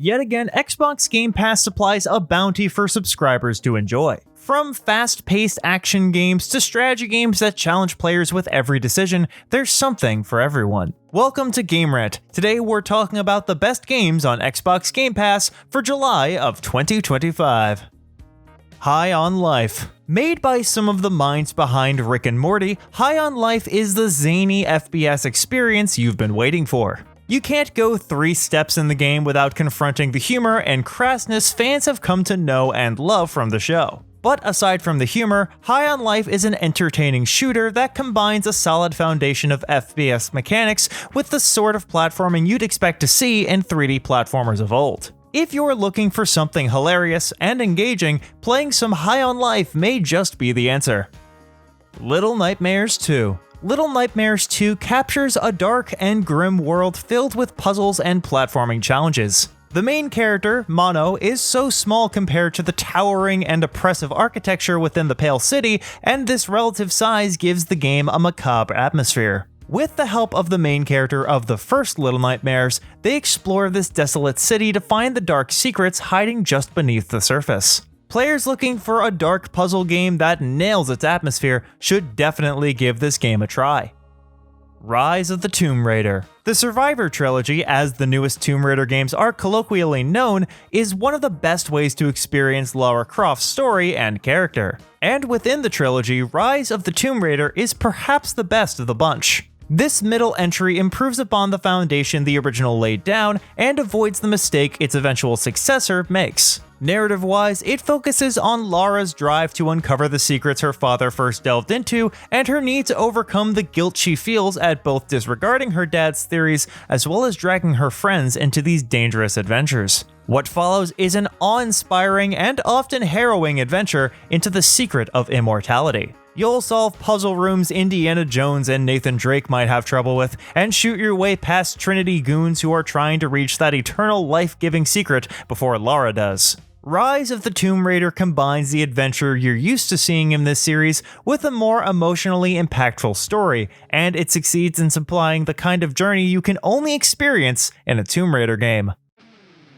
Yet again, Xbox Game Pass supplies a bounty for subscribers to enjoy. From fast-paced action games to strategy games that challenge players with every decision, there's something for everyone. Welcome to Game Rant. Today we're talking about the best games on Xbox Game Pass for July of 2025. High on Life. Made by some of the minds behind Rick and Morty, High on Life is the zany FPS experience you've been waiting for. You can't go 3 steps in the game without confronting the humor and crassness fans have come to know and love from the show. But aside from the humor, High on Life is an entertaining shooter that combines a solid foundation of FPS mechanics with the sort of platforming you'd expect to see in 3D platformers of old. If you're looking for something hilarious and engaging, playing some High on Life may just be the answer. Little Nightmares 2. Little Nightmares 2 captures a dark and grim world filled with puzzles and platforming challenges. The main character, Mono, is so small compared to the towering and oppressive architecture within the Pale City, and this relative size gives the game a macabre atmosphere. With the help of the main character of the first Little Nightmares, they explore this desolate city to find the dark secrets hiding just beneath the surface. Players looking for a dark puzzle game that nails its atmosphere should definitely give this game a try. Rise of the Tomb Raider. The Survivor trilogy, as the newest Tomb Raider games are colloquially known, is one of the best ways to experience Lara Croft's story and character. And within the trilogy, Rise of the Tomb Raider is perhaps the best of the bunch. This middle entry improves upon the foundation the original laid down and avoids the mistake its eventual successor makes. Narrative-wise, it focuses on Lara's drive to uncover the secrets her father first delved into and her need to overcome the guilt she feels at both disregarding her dad's theories as well as dragging her friends into these dangerous adventures. What follows is an awe-inspiring and often harrowing adventure into the secret of immortality. You'll solve puzzle rooms Indiana Jones and Nathan Drake might have trouble with, and shoot your way past Trinity goons who are trying to reach that eternal life-giving secret before Lara does. Rise of the Tomb Raider combines the adventure you're used to seeing in this series with a more emotionally impactful story, and it succeeds in supplying the kind of journey you can only experience in a Tomb Raider game.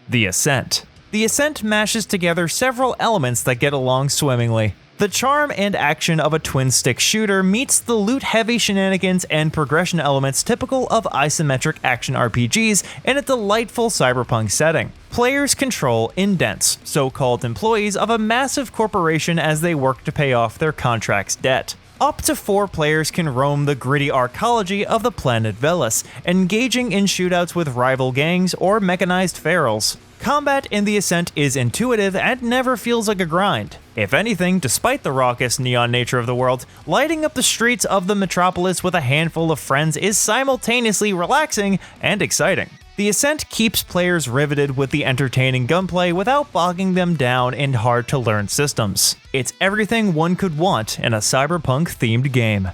The Ascent. The Ascent mashes together several elements that get along swimmingly. The charm and action of a twin-stick shooter meets the loot-heavy shenanigans and progression elements typical of isometric action RPGs in a delightful cyberpunk setting. Players control indents, so-called employees of a massive corporation as they work to pay off their contract's debt. Up to 4 players can roam the gritty arcology of the planet Velis, engaging in shootouts with rival gangs or mechanized ferals. Combat in the Ascent is intuitive and never feels like a grind. If anything, despite the raucous neon nature of the world, lighting up the streets of the metropolis with a handful of friends is simultaneously relaxing and exciting. The Ascent keeps players riveted with the entertaining gunplay without bogging them down in hard-to-learn systems. It's everything one could want in a cyberpunk-themed game.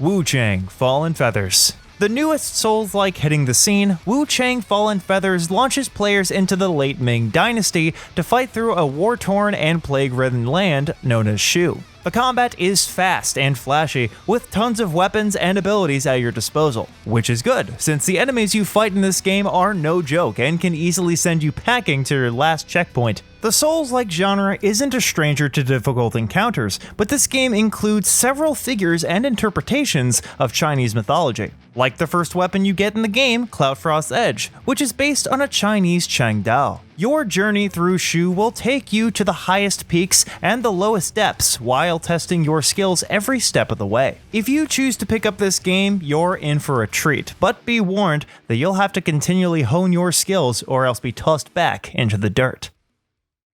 Wuchang: Fallen Feathers. The newest Souls-like hitting the scene, Wuchang: Fallen Feathers launches players into the late Ming Dynasty to fight through a war-torn and plague-ridden land known as Shu. The combat is fast and flashy, with tons of weapons and abilities at your disposal, which is good, since the enemies you fight in this game are no joke and can easily send you packing to your last checkpoint. The Souls-like genre isn't a stranger to difficult encounters, but this game includes several figures and interpretations of Chinese mythology. Like the first weapon you get in the game, Cloudfrost's Edge, which is based on a Chinese Changdao. Your journey through Shu will take you to the highest peaks and the lowest depths while testing your skills every step of the way. If you choose to pick up this game, you're in for a treat, but be warned that you'll have to continually hone your skills or else be tossed back into the dirt.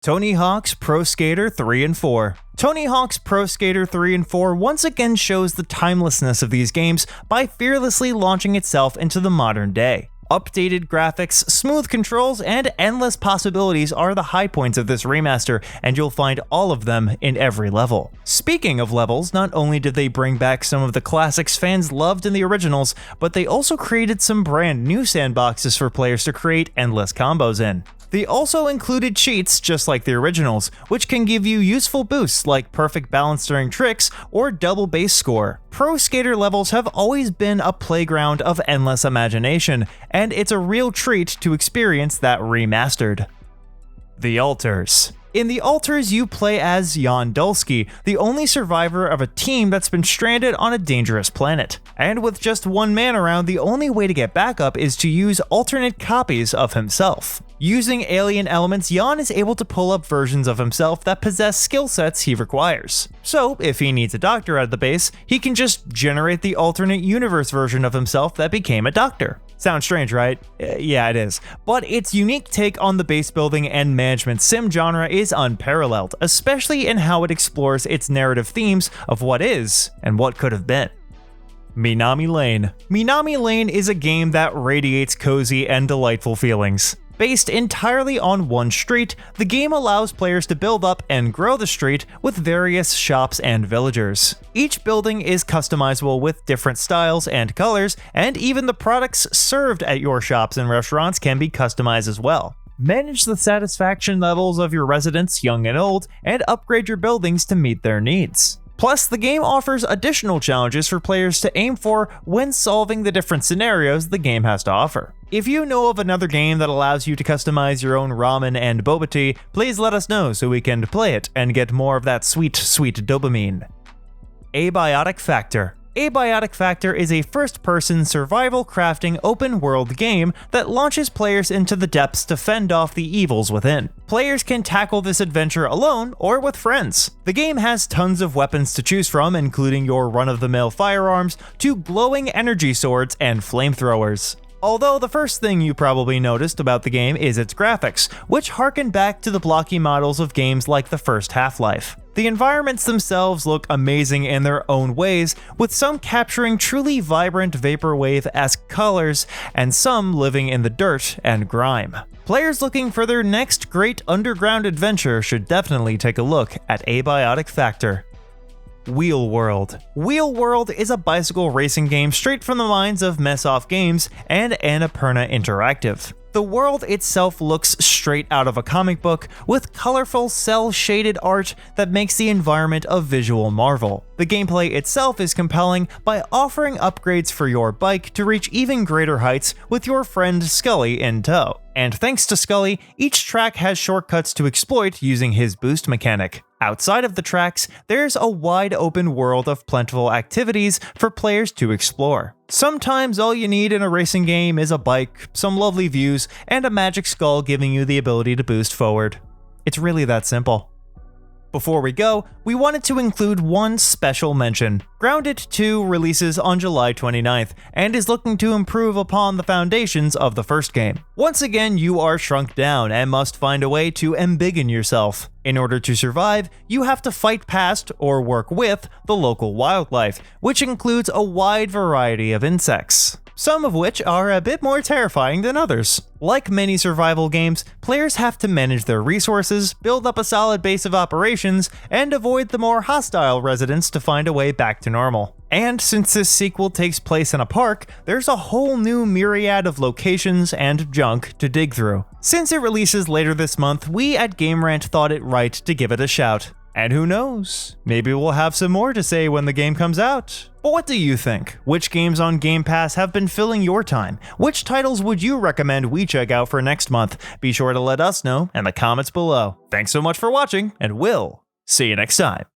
Tony Hawk's Pro Skater 3 and 4. Tony Hawk's Pro Skater 3 and 4 once again shows the timelessness of these games by fearlessly launching itself into the modern day. Updated graphics, smooth controls, and endless possibilities are the high points of this remaster, and you'll find all of them in every level. Speaking of levels, not only did they bring back some of the classics fans loved in the originals, but they also created some brand new sandboxes for players to create endless combos in. They also included cheats just like the originals, which can give you useful boosts like perfect balance during tricks or double base score. Pro Skater levels have always been a playground of endless imagination, and it's a real treat to experience that remastered. The Alters. In The Alters, you play as Jan Dulski, the only survivor of a team that's been stranded on a dangerous planet. And with just one man around, the only way to get backup is to use alternate copies of himself. Using alien elements, Jan is able to pull up versions of himself that possess skill sets he requires. So, if he needs a doctor at the base, he can just generate the alternate universe version of himself that became a doctor. Sounds strange, right? Yeah, it is. But its unique take on the base building and management sim genre is unparalleled, especially in how it explores its narrative themes of what is and what could have been. Minami Lane. Minami Lane is a game that radiates cozy and delightful feelings. Based entirely on one street, the game allows players to build up and grow the street with various shops and villagers. Each building is customizable with different styles and colors, and even the products served at your shops and restaurants can be customized as well. Manage the satisfaction levels of your residents, young and old, and upgrade your buildings to meet their needs. Plus, the game offers additional challenges for players to aim for when solving the different scenarios the game has to offer. If you know of another game that allows you to customize your own ramen and boba tea, please let us know so we can play it and get more of that sweet, sweet dopamine. Abiotic Factor. Abiotic Factor is a first-person survival crafting open-world game that launches players into the depths to fend off the evils within. Players can tackle this adventure alone or with friends. The game has tons of weapons to choose from, including your run-of-the-mill firearms to glowing energy swords and flamethrowers. Although the first thing you probably noticed about the game is its graphics, which harken back to the blocky models of games like the first Half-Life. The environments themselves look amazing in their own ways, with some capturing truly vibrant vaporwave-esque colors, and some living in the dirt and grime. Players looking for their next great underground adventure should definitely take a look at Abiotic Factor. Wheel World. Wheel World is a bicycle racing game straight from the minds of Mess Off Games and Annapurna Interactive. The world itself looks straight out of a comic book, with colorful cel-shaded art that makes the environment a visual marvel. The gameplay itself is compelling by offering upgrades for your bike to reach even greater heights with your friend Scully in tow. And thanks to Scully, each track has shortcuts to exploit using his boost mechanic. Outside of the tracks, there's a wide open world of plentiful activities for players to explore. Sometimes all you need in a racing game is a bike, some lovely views, and a magic skull giving you the ability to boost forward. It's really that simple. Before we go, we wanted to include one special mention. Grounded 2 releases on July 29th and is looking to improve upon the foundations of the first game. Once again, you are shrunk down and must find a way to embiggen yourself. In order to survive, you have to fight past or work with the local wildlife, which includes a wide variety of insects, some of which are a bit more terrifying than others. Like many survival games, players have to manage their resources, build up a solid base of operations, and avoid the more hostile residents to find a way back to normal. And since this sequel takes place in a park, there's a whole new myriad of locations and junk to dig through. Since it releases later this month, we at Game Rant thought it right to give it a shout. And who knows, maybe we'll have some more to say when the game comes out. But what do you think? Which games on Game Pass have been filling your time? Which titles would you recommend we check out for next month? Be sure to let us know in the comments below. Thanks so much for watching, and we'll see you next time.